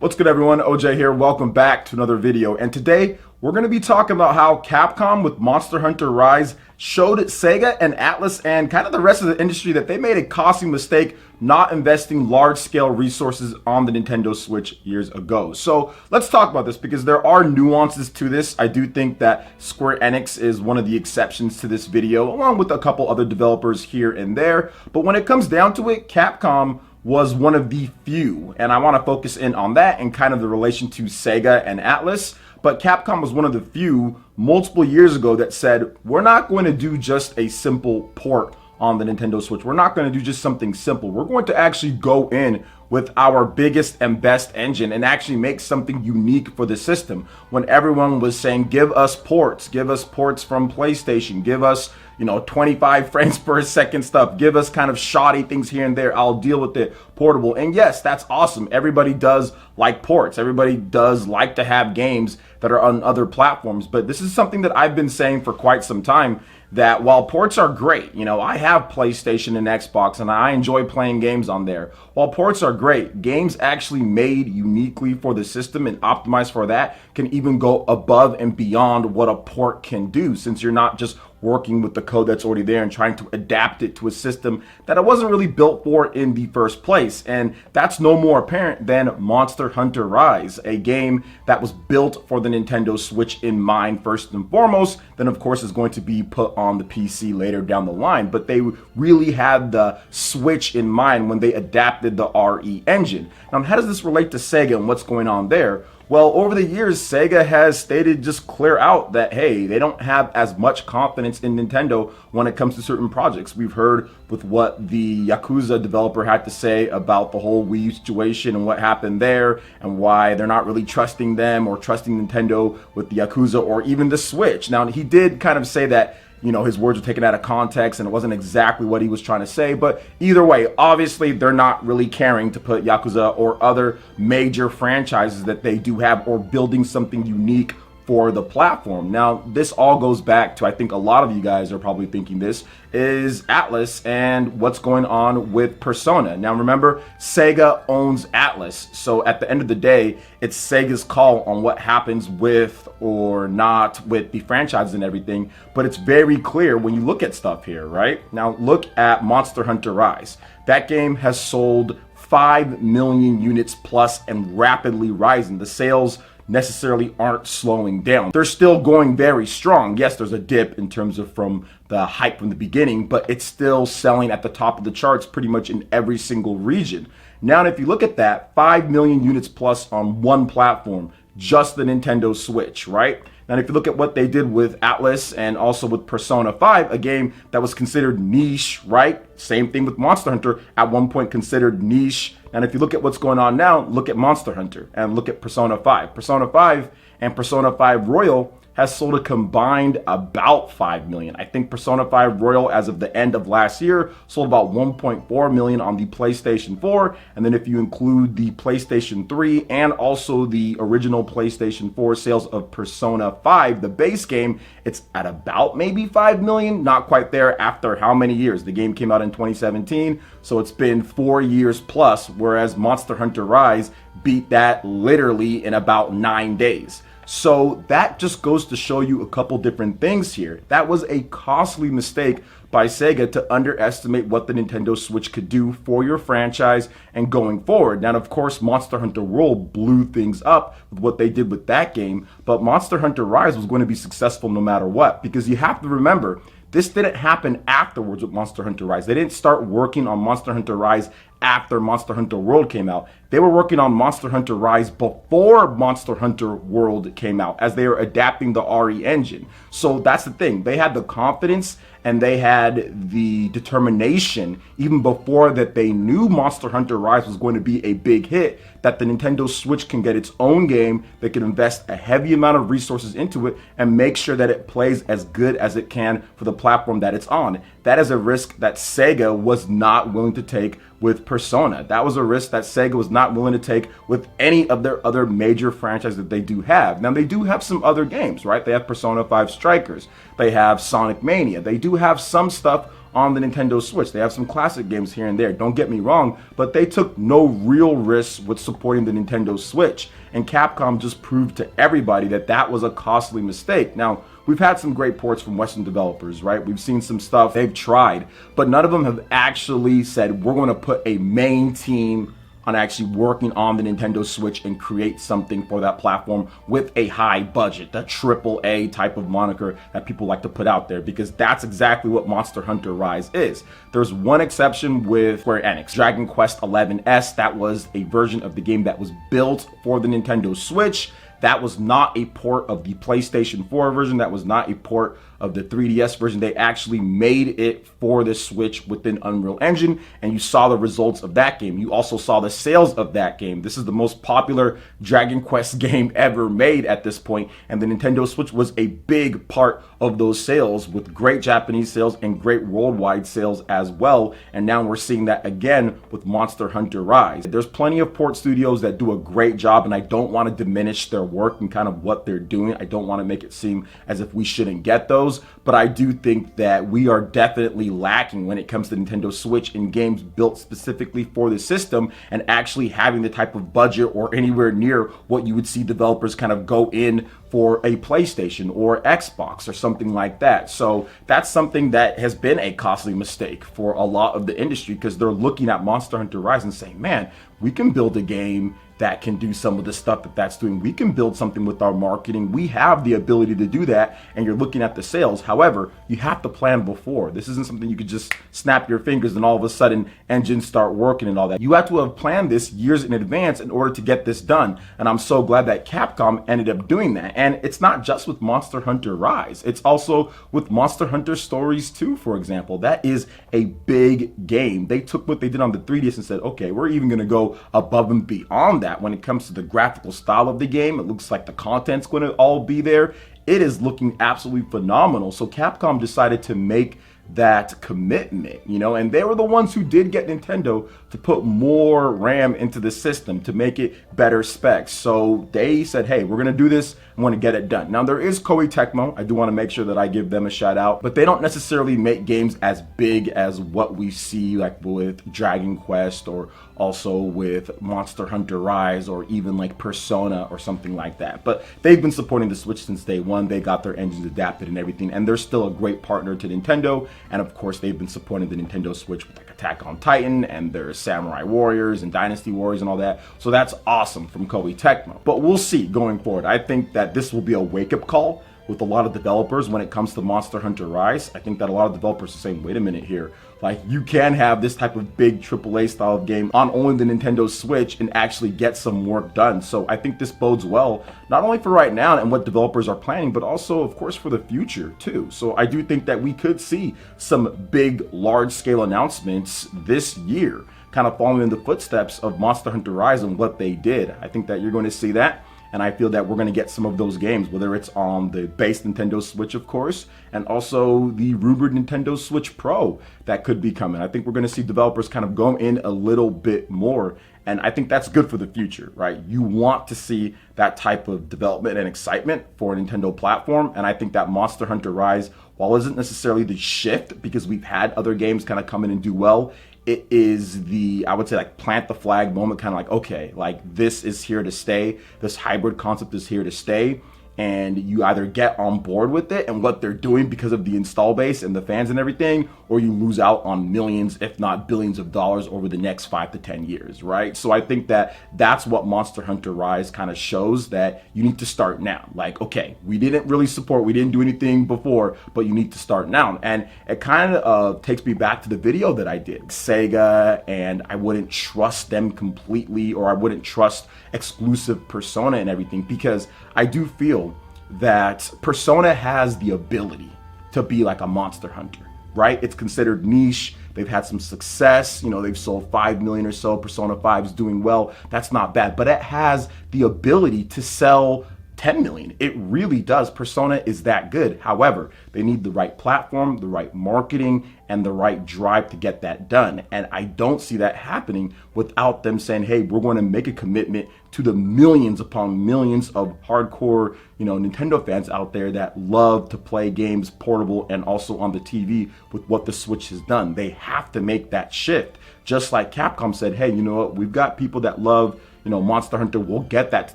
What's good, everyone? OJ here. Welcome back to another video. And today we're going to be talking about how Capcom with Monster Hunter Rise showed Sega and ATLUS and kind of the rest of the industry that they made a costly mistake not investing large-scale resources on the Nintendo Switch years ago. So let's talk about this because there are nuances to this. I do think that Square Enix is one of the exceptions to this video, along with a couple other developers here and there. But when it comes down to it, Capcom was one of the few, and I want to focus in on that and kind of the relation to Sega and ATLUS. But Capcom was one of the few multiple years ago that said, we're not going to do just a simple port on the Nintendo Switch. We're not going to do just something simple. We're going to actually go in with our biggest and best engine and actually make something unique for the system. When everyone was saying, give us ports from PlayStation, give us 25 frames per second stuff, give us kind of shoddy things here and there, I'll deal with it portable. And yes, that's awesome. Everybody does like ports. Everybody does like to have games that are on other platforms. But this is something that I've been saying for quite some time, that while ports are great, I have PlayStation and Xbox and I enjoy playing games on there. While ports are great, games actually made uniquely for the system and optimized for that can even go above and beyond what a port can do, since you're not just working with the code that's already there and trying to adapt it to a system that it wasn't really built for in the first place. And that's no more apparent than Monster Hunter Rise, a game that was built for the Nintendo Switch in mind first and foremost, then of course is going to be put on the PC later down the line. But they really had the Switch in mind when they adapted the RE engine. Now, how does this relate to Sega and what's going on there? Well, over the years, Sega has stated just clear out that, hey, they don't have as much confidence in Nintendo when it comes to certain projects. We've heard with what the Yakuza developer had to say about the whole Wii U situation and what happened there and why they're not really trusting them or trusting Nintendo with the Yakuza or even the Switch. Now, he did kind of say that his words were taken out of context and it wasn't exactly what he was trying to say. But either way, obviously, they're not really caring to put Yakuza or other major franchises that they do have or building something unique for the platform. Now, this all goes back to, I think a lot of you guys are probably thinking this, is ATLUS and what's going on with Persona. Now, remember, Sega owns ATLUS. So at the end of the day, it's Sega's call on what happens with or not with the franchises and everything. But it's very clear when you look at stuff here, right? Now, look at Monster Hunter Rise. That game has sold 5 million units plus and rapidly rising. The sales necessarily aren't slowing down. They're still going very strong. Yes, there's a dip in terms of from the hype from the beginning, but it's still selling at the top of the charts pretty much in every single region. Now, if you look at that, 5 million units plus on one platform, just the Nintendo Switch, right? Now, if you look at what they did with ATLUS and also with Persona 5, a game that was considered niche, right? Same thing with Monster Hunter, at one point considered niche. And if you look at what's going on now, look at Monster Hunter and look at Persona 5. Persona 5 and Persona 5 Royal has sold a combined about 5 million. I think Persona 5 Royal, as of the end of last year, sold about 1.4 million on the PlayStation 4. And then if you include the PlayStation 3 and also the original PlayStation 4 sales of Persona 5, the base game, it's at about maybe 5 million. Not quite there after how many years? The game came out in 2017, so it's been 4 years plus, whereas Monster Hunter Rise beat that literally in about 9 days. So that just goes to show you a couple different things here. That was a costly mistake by Sega to underestimate what the Nintendo Switch could do for your franchise and going forward. Now, of course, Monster Hunter World blew things up with what they did with that game, but Monster Hunter Rise was going to be successful no matter what, because you have to remember, this didn't happen afterwards with Monster Hunter Rise. They didn't start working on Monster Hunter Rise after Monster Hunter World came out. They were working on Monster Hunter Rise before Monster Hunter World came out, as they were adapting the RE engine. So that's the thing. They had the confidence and they had the determination, even before that they knew Monster Hunter Rise was going to be a big hit, that the Nintendo Switch can get its own game, they can invest a heavy amount of resources into it and make sure that it plays as good as it can for the platform that it's on. That is a risk that Sega was not willing to take with Persona. That was a risk that Sega was not willing to take with any of their other major franchises that they do have. Now, they do have some other games, right? They have Persona 5 Strikers. They have Sonic Mania. They do have some stuff on the Nintendo Switch. They have some classic games here and there, don't get me wrong, but they took no real risks with supporting the Nintendo Switch. And Capcom just proved to everybody that that was a costly mistake. Now, we've had some great ports from Western developers, right? We've seen some stuff they've tried, but none of them have actually said, we're going to put a main team on actually working on the Nintendo Switch and create something for that platform with a high budget, the AAA type of moniker that people like to put out there, because that's exactly what Monster Hunter Rise is. There's one exception with Square Enix. Dragon Quest XI-S, that was a version of the game that was built for the Nintendo Switch. That was not a port of the PlayStation 4 version. That was not a port of the 3DS version. They actually made it for the Switch within Unreal Engine, and you saw the results of that game. You also saw the sales of that game. This is the most popular Dragon Quest game ever made at this point, and the Nintendo Switch was a big part of those sales, with great Japanese sales and great worldwide sales as well. And now we're seeing that again with Monster Hunter Rise. There's plenty of port studios that do a great job, and I don't want to diminish their work and kind of what they're doing. I don't want to make it seem as if we shouldn't get those, but I do think that we are definitely lacking when it comes to Nintendo Switch in games built specifically for the system and actually having the type of budget or anywhere near what you would see developers kind of go in for a PlayStation or Xbox or something like that. So that's something that has been a costly mistake for a lot of the industry, because they're looking at Monster Hunter Rise and saying, man, we can build a game that can do some of the stuff that that's doing. We can build something with our marketing. We have the ability to do that, and you're looking at the sales. However, you have to plan before. This isn't something you could just snap your fingers and all of a sudden engines start working and all that. You have to have planned this years in advance in order to get this done, and I'm so glad that Capcom ended up doing that. And it's not just with Monster Hunter Rise. It's also with Monster Hunter Stories 2, for example. That is a big game. They took what they did on the 3DS and said, okay, we're even going to go above and beyond that. When it comes to the graphical style of the game, it looks like the content's going to all be there. It is looking absolutely phenomenal. So Capcom decided to make that commitment, and they were the ones who did get Nintendo to put more RAM into the system to make it better specs. So they said, hey, we're going to do this. I want to get it done. Now, there is Koei Tecmo. I do want to make sure that I give them a shout out, but they don't necessarily make games as big as what we see like with Dragon Quest or also with Monster Hunter Rise or even like Persona or something like that. But they've been supporting the Switch since day one. They got their engines adapted and everything, and they're still a great partner to Nintendo. And of course, they've been supporting the Nintendo Switch with like Attack on Titan and their Samurai Warriors and Dynasty Warriors and all that. So that's awesome from Koei Tecmo. But we'll see going forward. I think that this will be a wake-up call with a lot of developers when it comes to Monster Hunter Rise. I think that a lot of developers are saying, wait a minute here, like you can have this type of big AAA style of game on only the Nintendo Switch and actually get some work done. So I think this bodes well, not only for right now and what developers are planning, but also of course for the future too. So I do think that we could see some big, large scale announcements this year, kind of following in the footsteps of Monster Hunter Rise and what they did. I think that you're going to see that. And I feel that we're going to get some of those games, whether it's on the base Nintendo Switch, of course, and also the rumored Nintendo Switch Pro that could be coming. I think we're going to see developers kind of go in a little bit more. And I think that's good for the future, right? You want to see that type of development and excitement for a Nintendo platform. And I think that Monster Hunter Rise, while isn't necessarily the shift, because we've had other games kind of come in and do well, it is the, I would say, like plant the flag moment, kind of like, okay, like this is here to stay. This hybrid concept is here to stay. And you either get on board with it and what they're doing because of the install base and the fans and everything, or you lose out on millions, if not billions of dollars over the next 5 to 10 years, right? So I think that that's what Monster Hunter Rise kind of shows, that you need to start now. Like, okay, we didn't really support, we didn't do anything before, but you need to start now. And it kind of takes me back to the video that I did. Sega, and I wouldn't trust them completely, or I wouldn't trust exclusive Persona and everything, because I do feel that Persona has the ability to be like a Monster Hunter, right? It's considered niche. They've had some success. They've sold 5 million or so. Persona 5 is doing well. That's not bad, but it has the ability to sell 10 million. It really does. Persona is that good. However, they need the right platform, the right marketing, and the right drive to get that done. And I don't see that happening without them saying, hey, we're going to make a commitment to the millions upon millions of hardcore, Nintendo fans out there that love to play games portable and also on the TV with what the Switch has done. They have to make that shift. Just like Capcom said, hey, you know what? We've got people that love Monster Hunter, we'll get that to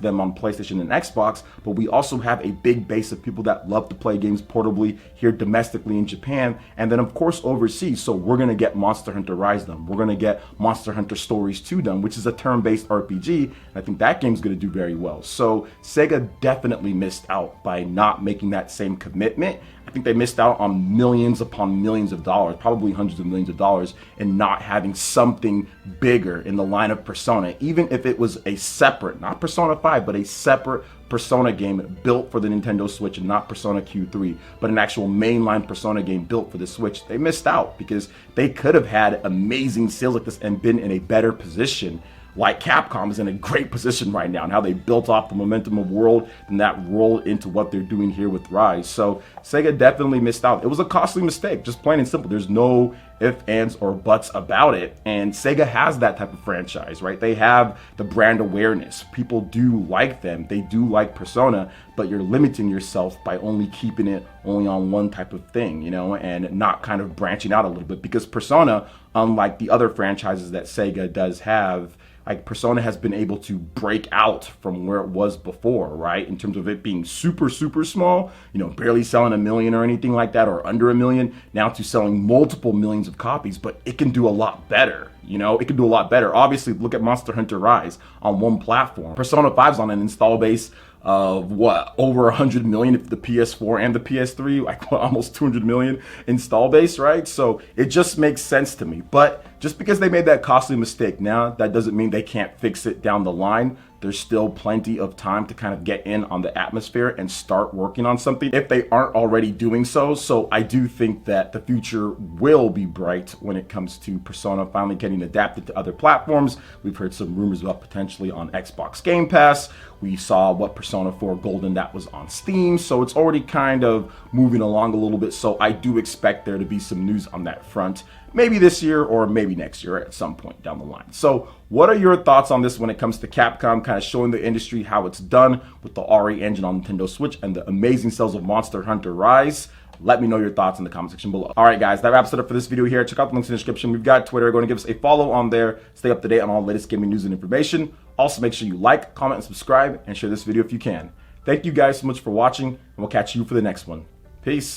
them on PlayStation and Xbox, but we also have a big base of people that love to play games portably here domestically in Japan, and then of course overseas. So we're going to get Monster Hunter Rise done. We're going to get Monster Hunter Stories 2 done, which is a turn-based RPG, and I think that game's going to do very well. So Sega definitely missed out by not making that same commitment. I think they missed out on millions upon millions of dollars, probably hundreds of millions of dollars, and not having something bigger in the line of Persona, even if it was a separate, not Persona 5, but a separate Persona game built for the Nintendo Switch, and not Persona Q3, but an actual mainline Persona game built for the Switch. They missed out because they could have had amazing sales like this and been in a better position. Like Capcom is in a great position right now, and how they built off the momentum of World and that rolled into what they're doing here with Rise. So Sega definitely missed out. It was a costly mistake, just plain and simple. There's no ifs, ands, or buts about it. And Sega has that type of franchise, right? They have the brand awareness. People do like them. They do like Persona, but you're limiting yourself by only keeping it only on one type of thing, and not kind of branching out a little bit. Because Persona, unlike the other franchises that Sega does have, like Persona has been able to break out from where it was before, right? In terms of it being super, super small, barely selling 1 million or anything like that, or under 1 million, now to selling multiple millions of copies, but it can do a lot better. It can do a lot better. Obviously, look at Monster Hunter Rise on one platform. Persona 5's on an install base of over 100 million if the PS4 and the PS3, like almost 200 million install base, right? So it just makes sense to me. But just because they made that costly mistake now, that doesn't mean they can't fix it down the line. There's still plenty of time to kind of get in on the atmosphere and start working on something if they aren't already doing so. So I do think that the future will be bright when it comes to Persona finally getting adapted to other platforms. We've heard some rumors about potentially on Xbox Game Pass. We saw what Persona 4 Golden that was on Steam. So it's already kind of moving along a little bit. So I do expect there to be some news on that front. Maybe this year or maybe next year at some point down the line. So what are your thoughts on this when it comes to Capcom kind of showing the industry how it's done with the RE engine on Nintendo Switch and the amazing sales of Monster Hunter Rise? Let me know your thoughts in the comment section below. All right, guys, that wraps it up for this video here. Check out the links in the description. We've got Twitter. Going to give us a follow on there. Stay up to date on all the latest gaming news and information. Also, make sure you like, comment, and subscribe, and share this video if you can. Thank you guys so much for watching, and we'll catch you for the next one. Peace.